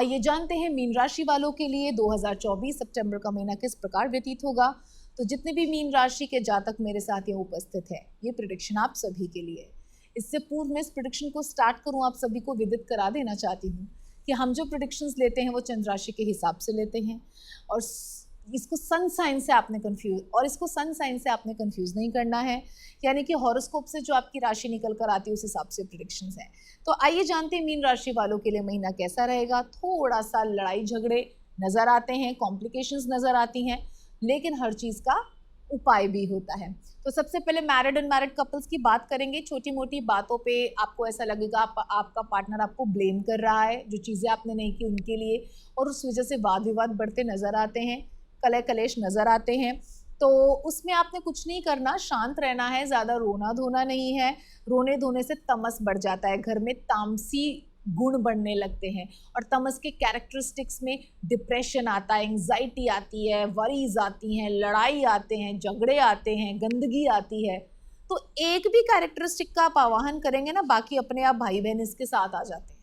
आइए जानते हैं मीन राशि वालों के लिए 2024 सितंबर का महीना किस प्रकार व्यतीत होगा। तो जितने भी मीन राशि के जातक मेरे साथ यहाँ उपस्थित हैं, ये प्रेडिक्शन आप सभी के लिए है। इससे पूर्व मैं इस प्रेडिक्शन को स्टार्ट करूं, आप सभी को विदित करा देना चाहती हूँ कि हम जो प्रेडिक्शंस लेते हैं वो चंद्र राशि के हिसाब से लेते हैं और इसको सन साइन से आपने कंफ्यूज नहीं करना है, यानी कि हॉरोस्कोप से जो आपकी राशि निकल कर आती है उस हिसाब से प्रेडिक्शंस हैं। तो आइए जानते हैं मीन राशि वालों के लिए महीना कैसा रहेगा। थोड़ा सा लड़ाई झगड़े नजर आते हैं, कॉम्प्लिकेशंस नजर आती हैं, लेकिन हर चीज का उपाय भी होता है। तो सबसे पहले मैरिड अनमैरिड कपल्स की बात करेंगे। छोटी मोटी बातों पे आपको ऐसा लगेगा आपका पार्टनर आपको ब्लेम कर रहा है, जो चीज़ें आपने नहीं की उनके लिए, और उस वजह से वाद विवाद बढ़ते नजर आते हैं, कलह कलेश नजर आते हैं। तो उसमें आपने कुछ नहीं करना, शांत रहना है, ज़्यादा रोना धोना नहीं है। रोने धोने से तमस बढ़ जाता है, घर में तामसी गुण बढ़ने लगते हैं और तमस के कैरेक्टरिस्टिक्स में डिप्रेशन आता है, एंजाइटी आती है, वरीज आती हैं, लड़ाई आते हैं, झगड़े आते हैं, गंदगी आती है। तो एक भी कैरेक्टरिस्टिक का आप आवाहन करेंगे ना, बाकी अपने आप भाई बहन इसके साथ आ जाते हैं।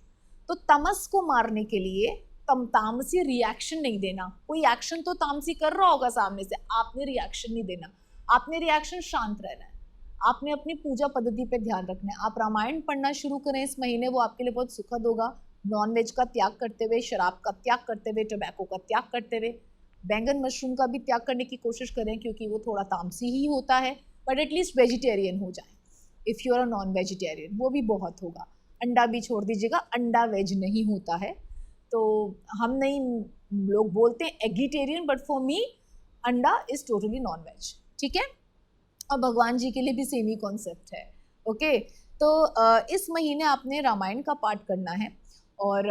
तो तमस को मारने के लिए तामसी रिएक्शन नहीं देना। कोई एक्शन तो तामसी कर रहा होगा सामने से, आपने रिएक्शन नहीं देना, आपने रिएक्शन शांत रहना है। आपने अपनी पूजा पद्धति पे ध्यान रखना है। आप रामायण पढ़ना शुरू करें इस महीने, वो आपके लिए बहुत सुखद होगा। नॉनवेज का त्याग करते हुए, शराब का त्याग करते हुए, टोबैको का त्याग करते हुए, बैंगन मशरूम का भी त्याग करने की कोशिश करें क्योंकि वो थोड़ा तामसी ही होता है, बट एटलीस्ट वेजिटेरियन हो जाए। If you are a non vegetarian वो भी बहुत होगा। अंडा भी छोड़ दीजिएगा, अंडा वेज नहीं होता है। तो हम नहीं, लोग बोलते हैं एगिटेरियन, बट फॉर मी अंडा इज टोटली नॉन वेज, ठीक है। और भगवान जी के लिए भी सेम ही कॉन्सेप्ट है, ओके। तो इस महीने आपने रामायण का पाठ करना है और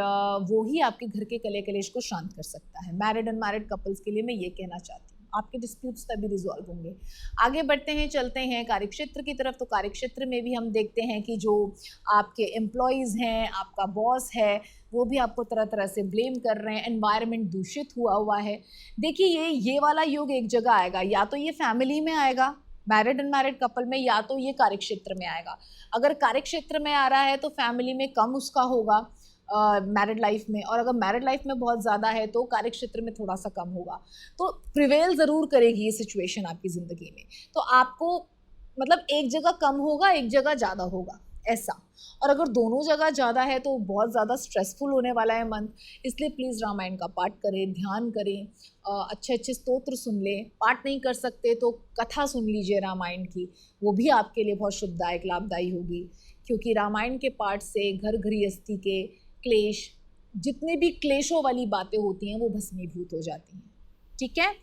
वो ही आपके घर के कलह कलेश को शांत कर सकता है। मैरिड अनमैरिड कपल्स के लिए मैं ये कहना चाहती हूँ, आपके डिस्प्यूट्स तभी रिजॉल्व होंगे। आगे बढ़ते हैं, चलते हैं कार्यक्षेत्र की तरफ। तो कार्यक्षेत्र में भी हम देखते हैं कि जो आपके एम्प्लॉयज़ हैं, आपका बॉस है, वो भी आपको तरह तरह से ब्लेम कर रहे हैं, एनवायरनमेंट दूषित हुआ है। देखिए ये वाला योग एक जगह आएगा, या तो ये फैमिली में आएगा मैरिड अनमैरिड कपल में, या तो ये कार्यक्षेत्र में आएगा। अगर कार्यक्षेत्र में आ रहा है तो फैमिली में कम उसका होगा मैरिड लाइफ में, और अगर मैरिड लाइफ में बहुत ज़्यादा है तो कार्यक्षेत्र में थोड़ा सा कम होगा। तो प्रिवेल ज़रूर करेगी ये सिचुएशन आपकी ज़िंदगी में। तो आपको मतलब एक जगह कम होगा, एक जगह ज़्यादा होगा, ऐसा। और अगर दोनों जगह ज़्यादा है तो बहुत ज़्यादा स्ट्रेसफुल होने वाला है मन। इसलिए प्लीज़ रामायण का पाठ करें, ध्यान करें, अच्छे अच्छे स्तोत्र सुन लें। पाठ नहीं कर सकते तो कथा सुन लीजिए रामायण की, वो भी आपके लिए बहुत शुभदायक लाभदायी होगी, क्योंकि रामायण के पाठ से घर गृहस्थी के क्लेश, जितने भी क्लेशों वाली बातें होती हैं वो भस्मीभूत हो जाती हैं, ठीक है।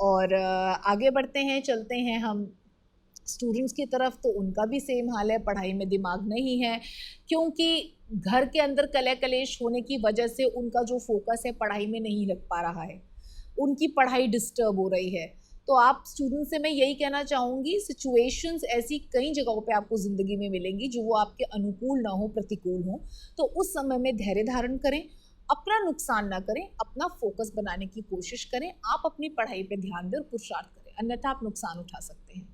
और आगे बढ़ते हैं, चलते हैं हम स्टूडेंट्स की तरफ। तो उनका भी सेम हाल है, पढ़ाई में दिमाग नहीं है, क्योंकि घर के अंदर कलह कलेश होने की वजह से उनका जो फोकस है पढ़ाई में नहीं लग पा रहा है, उनकी पढ़ाई डिस्टर्ब हो रही है। तो आप स्टूडेंट से मैं यही कहना चाहूँगी, सिचुएशंस ऐसी कई जगहों पे आपको ज़िंदगी में मिलेंगी जो वो आपके अनुकूल ना हो, प्रतिकूल हो। तो उस समय में धैर्य धारण करें, अपना नुकसान ना करें, अपना फोकस बनाने की कोशिश करें। आप अपनी पढ़ाई पे ध्यान दें और पुरुषार्थ करें, अन्यथा आप नुकसान उठा सकते हैं,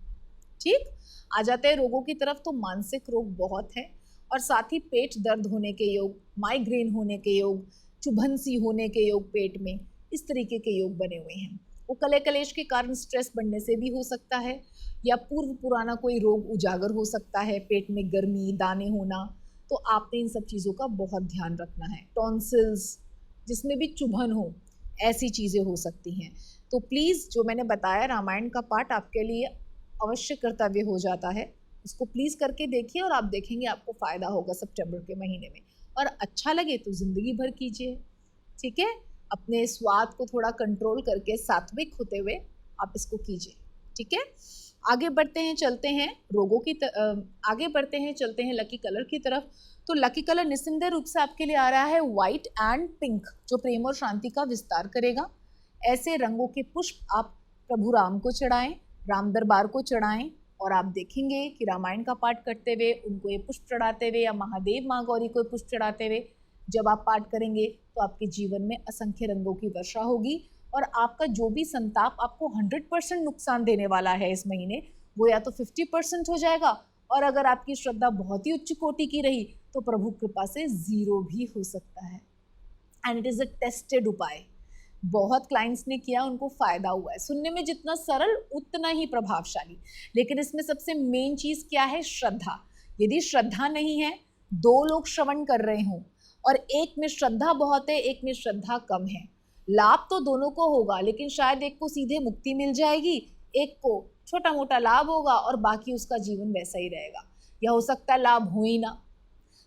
ठीक। आ जाते हैं रोगों की तरफ। तो मानसिक रोग बहुत है और साथ ही पेट दर्द होने के योग, माइग्रेन होने के योग, चुभन सी होने के योग पेट में, इस तरीके के योग बने हुए हैं। वो कलह कलेश के कारण स्ट्रेस बढ़ने से भी हो सकता है, या पूर्व पुराना कोई रोग उजागर हो सकता है, पेट में गर्मी, दाने होना। तो आपने इन सब चीज़ों का बहुत ध्यान रखना है। टॉन्सिल्स, जिसमें भी चुभन हो, ऐसी चीज़ें हो सकती हैं। तो प्लीज़ जो मैंने बताया, रामायण का पाठ आपके लिए अवश्य कर्तव्य हो जाता है, उसको प्लीज़ करके देखिए और आप देखेंगे आपको फ़ायदा होगा सितंबर के महीने में। और अच्छा लगे तो ज़िंदगी भर कीजिए, ठीक है। अपने स्वाद को थोड़ा कंट्रोल करके सात्विक होते हुए आप इसको कीजिए, ठीक है। आगे बढ़ते हैं, चलते हैं आगे बढ़ते हैं, चलते हैं लकी कलर की तरफ। तो लकी कलर निस्संदेह रूप से आपके लिए आ रहा है व्हाइट एंड पिंक, जो प्रेम और शांति का विस्तार करेगा। ऐसे रंगों के पुष्प आप प्रभु राम को चढ़ाएं, राम दरबार को चढ़ाएं, और आप देखेंगे कि रामायण का पाठ करते हुए, उनको ये पुष्प चढ़ाते हुए, या महादेव माँ गौरी को पुष्प चढ़ाते हुए जब आप पाठ करेंगे तो आपके जीवन में असंख्य रंगों की वर्षा होगी। और आपका जो भी संताप आपको 100% नुकसान देने वाला है इस महीने, वो या तो 50% हो जाएगा, और अगर आपकी श्रद्धा बहुत ही उच्च कोटि की रही तो प्रभु कृपा से 0 भी हो सकता है। And it is a tested उपाय। बहुत क्लाइंट्स ने किया, उनको फायदा हुआ है। सुनने में जितना सरल उतना ही प्रभावशाली, लेकिन इसमें सबसे मेन चीज क्या है? श्रद्धा। यदि श्रद्धा नहीं है, दो लोग श्रवण कर रहे हों और एक में श्रद्धा बहुत है, एक में श्रद्धा कम है, लाभ तो दोनों को होगा, लेकिन शायद एक को सीधे मुक्ति मिल जाएगी, एक को छोटा मोटा लाभ होगा और बाकी उसका जीवन वैसा ही रहेगा, या हो सकता है लाभ हो ही ना।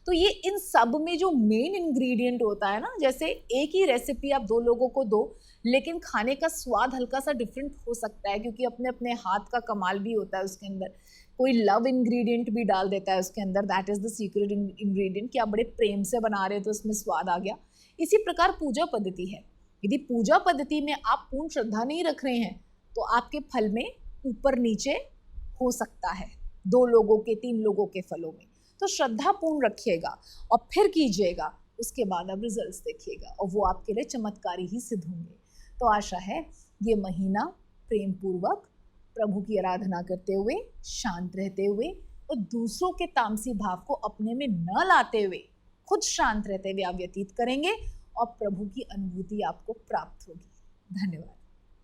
तो ये इन सब में जो मेन इंग्रेडिएंट होता है ना, जैसे एक ही रेसिपी आप दो लोगों को दो, लेकिन खाने का स्वाद हल्का सा डिफरेंट हो सकता है, क्योंकि अपने अपने हाथ का कमाल भी होता है उसके अंदर। कोई लव इंग्रेडिएंट भी डाल देता है उसके अंदर, that is the secret ingredient, कि आप बड़े प्रेम से बना रहे हो तो उसमें स्वाद आ गया। इसी प्रकार पूजा पद्धति है। यदि पूजा पद्धति में आप पूर्ण श्रद्धा नहीं रख रहे हैं तो आपके फल में ऊपर नीचे हो सकता है, दो लोगों के, तीन लोगों के फलों में। तो श्रद्धा पूर्ण रखिएगा और फिर कीजिएगा, उसके बाद आप रिजल्ट्स देखिएगा और वो आपके लिए चमत्कारी ही सिद्ध होंगे। तो आशा है ये महीना प्रेम पूर्वक प्रभु की आराधना करते हुए, शांत रहते हुए और दूसरों के तामसी भाव को अपने में न लाते हुए खुद शांत रहते हुए आप व्यतीत करेंगे और प्रभु की अनुभूति आपको प्राप्त होगी। धन्यवाद।